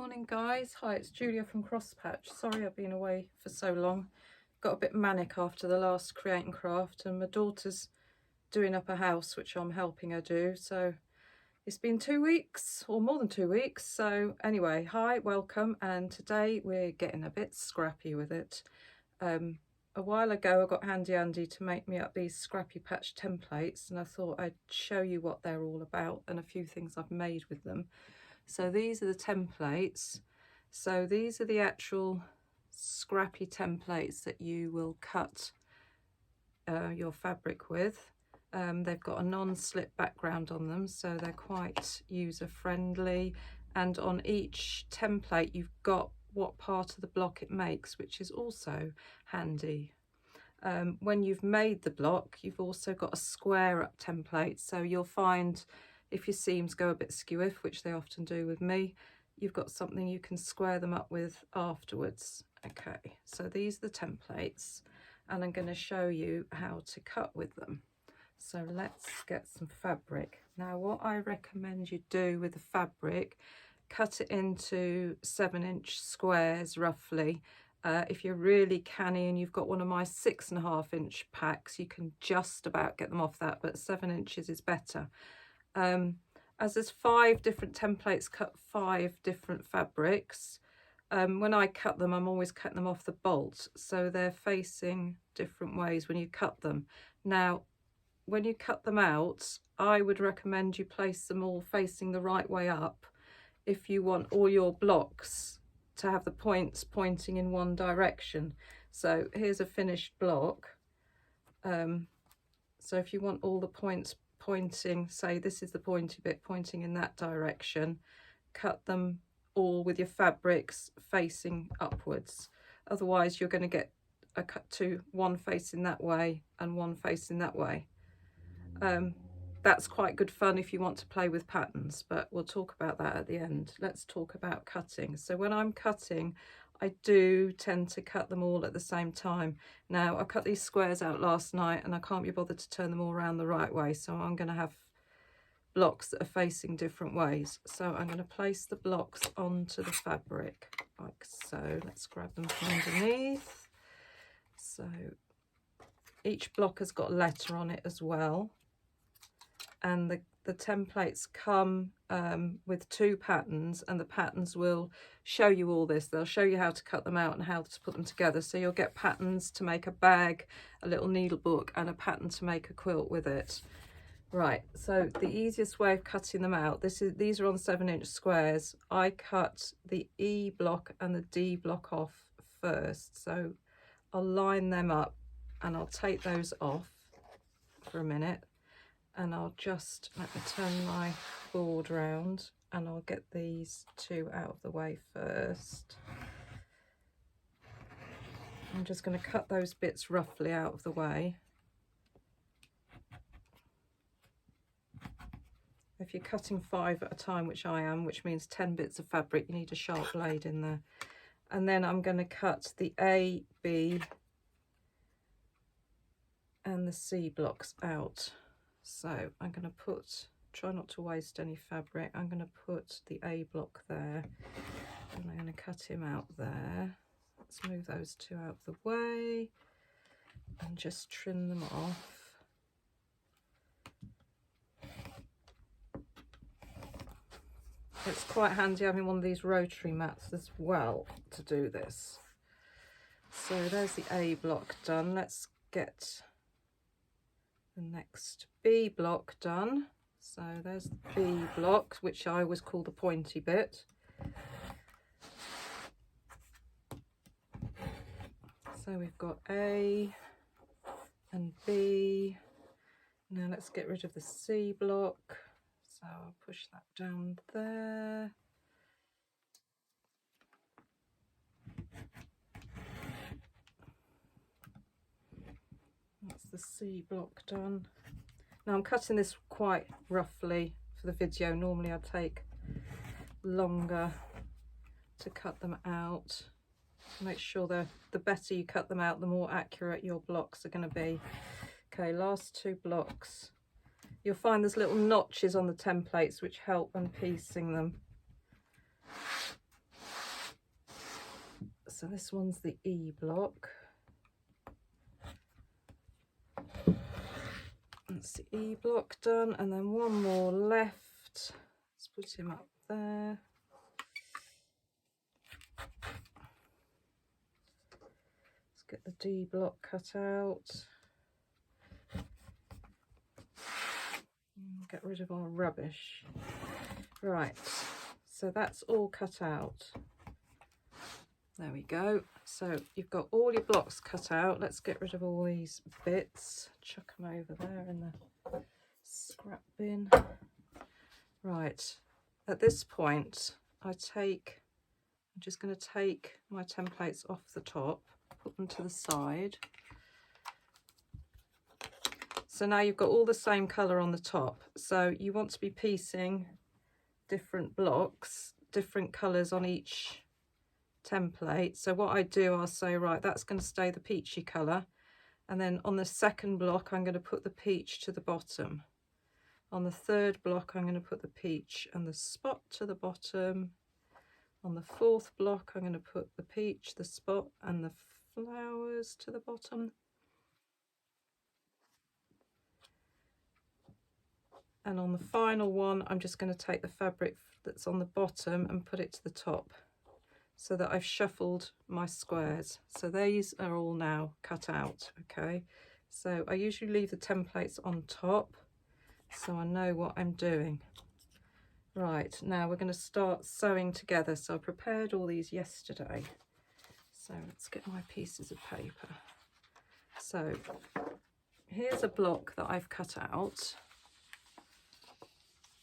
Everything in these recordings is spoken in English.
Morning guys, hi, it's Julia from Crosspatch. Sorry I've been away for so long. Got a bit manic after the last create and craft, and my daughter's doing up a house which I'm helping her do, so it's been 2 weeks or more than 2 weeks. So anyway, hi, welcome, and today we're getting a bit scrappy with it. A while ago I got Handy Andy to make me up these Scrappy Patch templates, and I thought I'd show you what they're all about and a few things I've made with them. So these are the templates. So these are the actual Scrappy templates that you will cut your fabric with. They've got a non-slip background on them, so they're quite user-friendly. And on each template you've got what part of the block it makes, which is also handy. When you've made the block, you've also got a square up template, so you'll find if your seams go a bit skewiff, which they often do with me, you've got something you can square them up with afterwards. Okay, so these are the templates, and I'm going to show you how to cut with them. So let's get some fabric. Now what I recommend you do with the fabric, cut it into 7-inch squares roughly. If you're really canny and you've got one of my 6.5-inch packs, you can just about get them off that, but 7 inches is better. As there's 5 different templates, cut 5 different fabrics. When I cut them, I'm always cutting them off the bolt, so they're facing different ways when you cut them. Now, when you cut them out, I would recommend you place them all facing the right way up if you want all your blocks to have the points pointing in one direction. So here's a finished block. So if you want all the points pointing, say this is the pointy bit pointing in that direction, cut them all with your fabrics facing upwards. Otherwise you're going to get a cut to one facing that way and one facing that way. That's quite good fun if you want to play with patterns, but we'll talk about that at the end. Let's talk about cutting. So when I'm cutting, I do tend to cut them all at the same time. Now I cut these squares out last night and I can't be bothered to turn them all around the right way, so I'm going to have blocks that are facing different ways. So I'm going to place the blocks onto the fabric like so. Let's grab them from underneath. So each block has got a letter on it as well, and the templates come with 2 patterns, and the patterns will show you all this. They'll show you how to cut them out and how to put them together. So you'll get patterns to make a bag, a little needle book, and a pattern to make a quilt with it. Right, so the easiest way of cutting them out, these are on 7-inch squares. I cut the E block and the D block off first. So I'll line them up and I'll take those off for a minute. And I'll just, let me turn my board round and I'll get these 2 out of the way first. I'm just going to cut those bits roughly out of the way. If you're cutting 5 at a time, which I am, which means 10 bits of fabric, you need a sharp blade in there. And then I'm going to cut the A, B and the C blocks out. So I'm going to try not to waste any fabric. I'm going to put the A block there, and I'm going to cut him out there. Let's move those 2 out of the way and just trim them off. It's quite handy having one of these rotary mats as well to do this. So there's the A block done. Let's get the next B block done. So there's the B block, which I always call the pointy bit. So we've got A and B. Now let's get rid of the C block. So I'll push that down there. That's the C block done. Now I'm cutting this quite roughly for the video. Normally I'd take longer to cut them out. Make sure the better you cut them out, the more accurate your blocks are going to be. Okay, last 2 blocks. You'll find there's little notches on the templates which help when piecing them. So this one's the E block. That's the E block done, and then one more left. Let's put him up there. Let's get the D block cut out. Get rid of our rubbish. Right, so that's all cut out. There we go. So you've got all your blocks cut out. Let's get rid of all these bits. Chuck them over there in the scrap bin. Right, at this point, I'm just going to take my templates off the top, put them to the side. So now you've got all the same colour on the top. So you want to be piecing different blocks, different colours on each template. So what I do, I'll say, right, that's going to stay the peachy colour. And then on the second block, I'm going to put the peach to the bottom. On the third block, I'm going to put the peach and the spot to the bottom. On the fourth block, I'm going to put the peach, the spot and the flowers to the bottom. And on the final one, I'm just going to take the fabric that's on the bottom and put it to the top, so that I've shuffled my squares. So these are all now cut out, okay? So I usually leave the templates on top, so I know what I'm doing. Right, now we're going to start sewing together. So I prepared all these yesterday. So let's get my pieces of paper. So here's a block that I've cut out.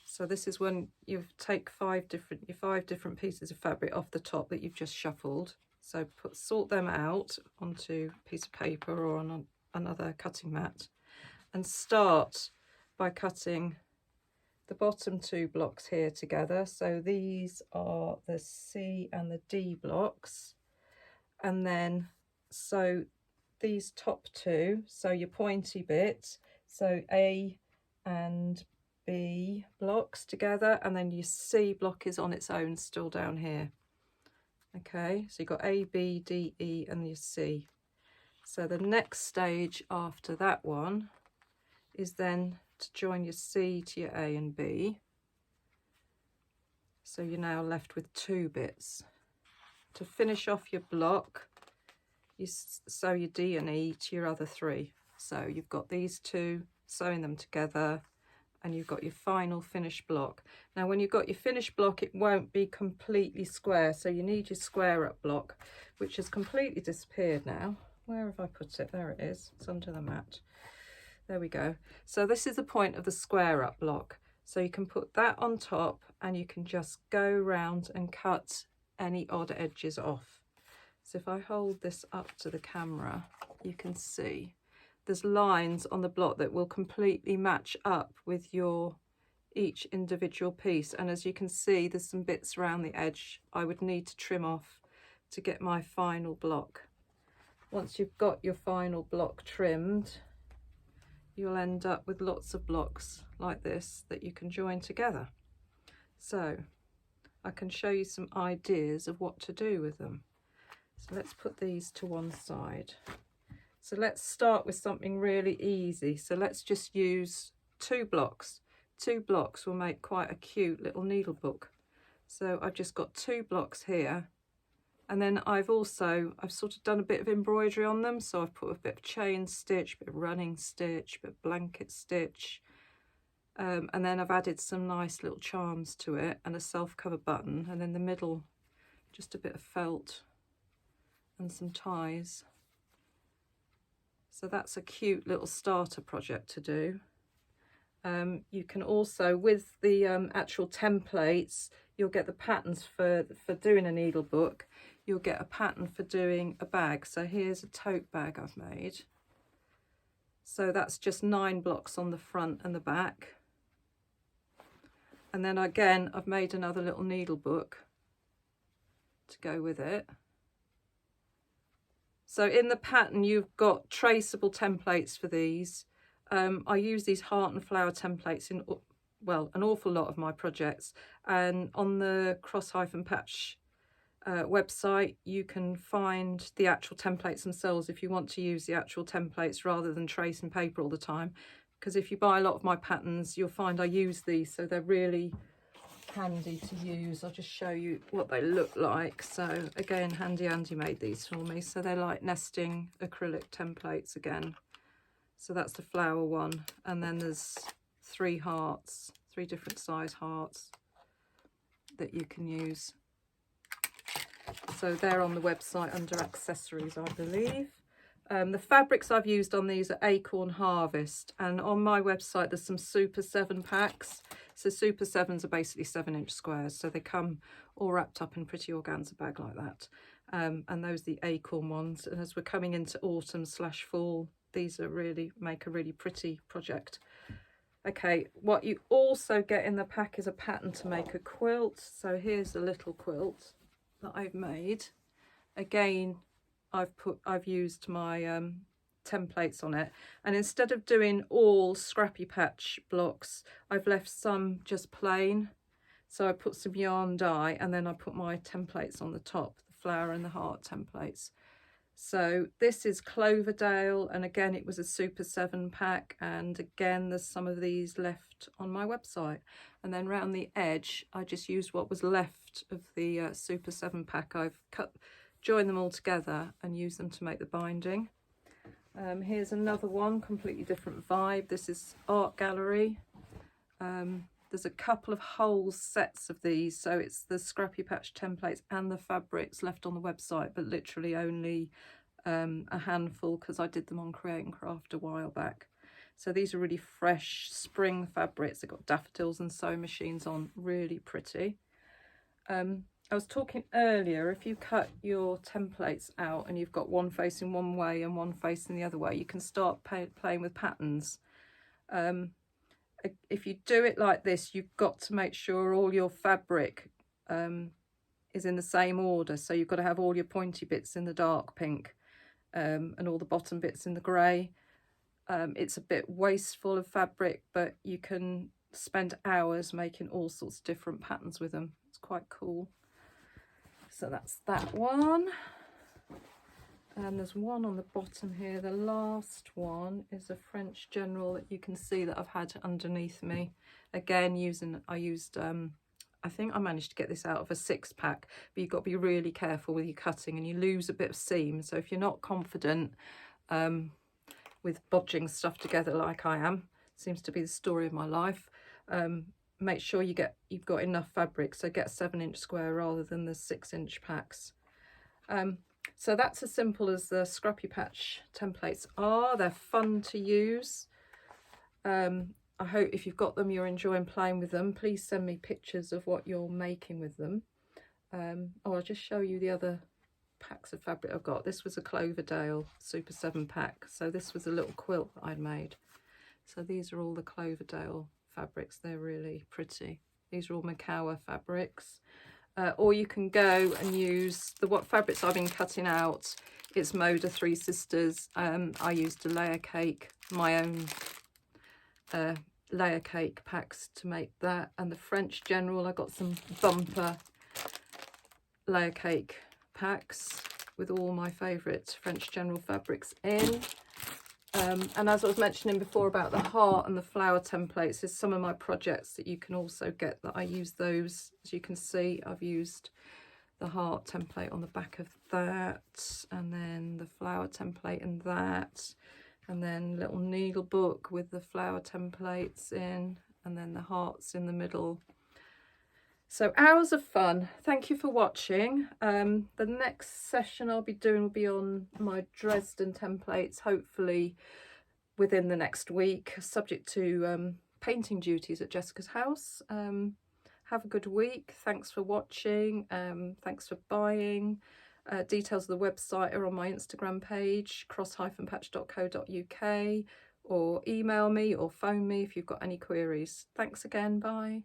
So this is when you take five different pieces of fabric off the top that you've just shuffled. So sort them out onto a piece of paper or on another cutting mat, and start by cutting the bottom two blocks here together. So these are the C and the D blocks, and then sew these top two, so your pointy bit, so A and B blocks together, and then your C block is on its own still down here. Okay, so you've got A, B, D, E and your C. So the next stage after that one is then to join your C to your A and B. So you're now left with two bits. To finish off your block, you sew your D and E to your other three. So you've got these two, sewing them together, and you've got your final finished block. Now when you've got your finished block, it won't be completely square, so you need your square up block, which has completely disappeared now. Where have I put it? There it is, it's under the mat. There we go. So this is the point of the square up block. So you can put that on top, and you can just go round and cut any odd edges off. So if I hold this up to the camera, you can see there's lines on the block that will completely match up with your each individual piece. And as you can see, there's some bits around the edge I would need to trim off to get my final block. Once you've got your final block trimmed, you'll end up with lots of blocks like this that you can join together. So I can show you some ideas of what to do with them. So let's put these to one side. So let's start with something really easy. So let's just use two blocks. Two blocks will make quite a cute little needle book. So I've just got two blocks here. And then I've sort of done a bit of embroidery on them. So I've put a bit of chain stitch, bit of running stitch, bit of blanket stitch. And then I've added some nice little charms to it and a self-cover button. And in the middle, just a bit of felt and some ties. So that's a cute little starter project to do. You can also, with the actual templates, you'll get the patterns for doing a needle book. You'll get a pattern for doing a bag. So here's a tote bag I've made. So that's just 9 blocks on the front and the back. And then again, I've made another little needle book to go with it. So in the pattern, you've got traceable templates for these. I use these heart and flower templates in, well, an awful lot of my projects. And on the cross-patch website, you can find the actual templates themselves if you want to use the actual templates rather than tracing paper all the time. Because if you buy a lot of my patterns, you'll find I use these, so they're really handy to use. I'll just show you what they look like. So again, Handy Andy made these for me. So they're like nesting acrylic templates again. So that's the flower one, and then there's 3 hearts, 3 different size hearts that you can use. So they're on the website under accessories, I believe. The fabrics I've used on these are Acorn Harvest, and on my website there's some Super 7 packs. So Super 7s are basically 7-inch squares, so they come all wrapped up in a pretty organza bag like that. And those are the Acorn ones, and as we're coming into autumn/fall, these are make a really pretty project. Okay, what you also get in the pack is a pattern to make a quilt. So here's a little quilt that I've made. Again, I've used my templates on it, and instead of doing all Scrappy Patch blocks, I've left some just plain. So I put some yarn dye, and then I put my templates on the top, the flower and the heart templates. So this is Cloverdale, and again it was a Super 7 pack, and again there's some of these left on my website. And then round the edge I just used what was left of the Super 7 pack. I've joined them all together and used them to make the binding. Here's another one, completely different vibe. This is Art Gallery. There's a couple of whole sets of these, so it's the Scrappy Patch templates and the fabrics left on the website, but literally only a handful because I did them on Create and Craft a while back. So these are really fresh spring fabrics. They've got daffodils and sewing machines on, really pretty. I was talking earlier, if you cut your templates out and you've got one facing one way and one facing the other way, you can start playing with patterns. If you do it like this, you've got to make sure all your fabric is in the same order. So you've got to have all your pointy bits in the dark pink and all the bottom bits in the grey. It's a bit wasteful of fabric, but you can spend hours making all sorts of different patterns with them. It's quite cool. So that's that one. And there's one on the bottom here. The last one is a French General that you can see that I've had underneath me. Again, I think I managed to get this out of a 6-pack, but you've got to be really careful with your cutting and you lose a bit of seam. So if you're not confident with bodging stuff together like I am, seems to be the story of my life, make sure you've got enough fabric. So get a 7-inch square rather than the 6-inch packs. So that's as simple as the Scrappy Patch templates are. They're fun to use. I hope if you've got them, you're enjoying playing with them. Please send me pictures of what you're making with them. I'll just show you the other packs of fabric I've got. This was a Cloverdale Super 7 pack. So this was a little quilt that I'd made. So these are all the Cloverdale fabrics. They're really pretty. These are all Macawa fabrics. Or you can go and use what fabrics I've been cutting out. It's Moda 3 Sisters. I used a layer cake, my own layer cake packs to make that. And the French General, I got some bumper layer cake packs with all my favourite French General fabrics in. And as I was mentioning before about the heart and the flower templates, there's some of my projects that you can also get that I use those. As you can see, I've used the heart template on the back of that, and then the flower template in that, and then little needle book with the flower templates in, and then the hearts in the middle. So hours of fun. Thank you for watching. The next session I'll be doing will be on my Dresden templates, hopefully within the next week, subject to painting duties at Jessica's house. Have a good week. Thanks for watching. Thanks for buying. Details of the website are on my Instagram page, cross-patch.co.uk, or email me or phone me if you've got any queries. Thanks again. Bye.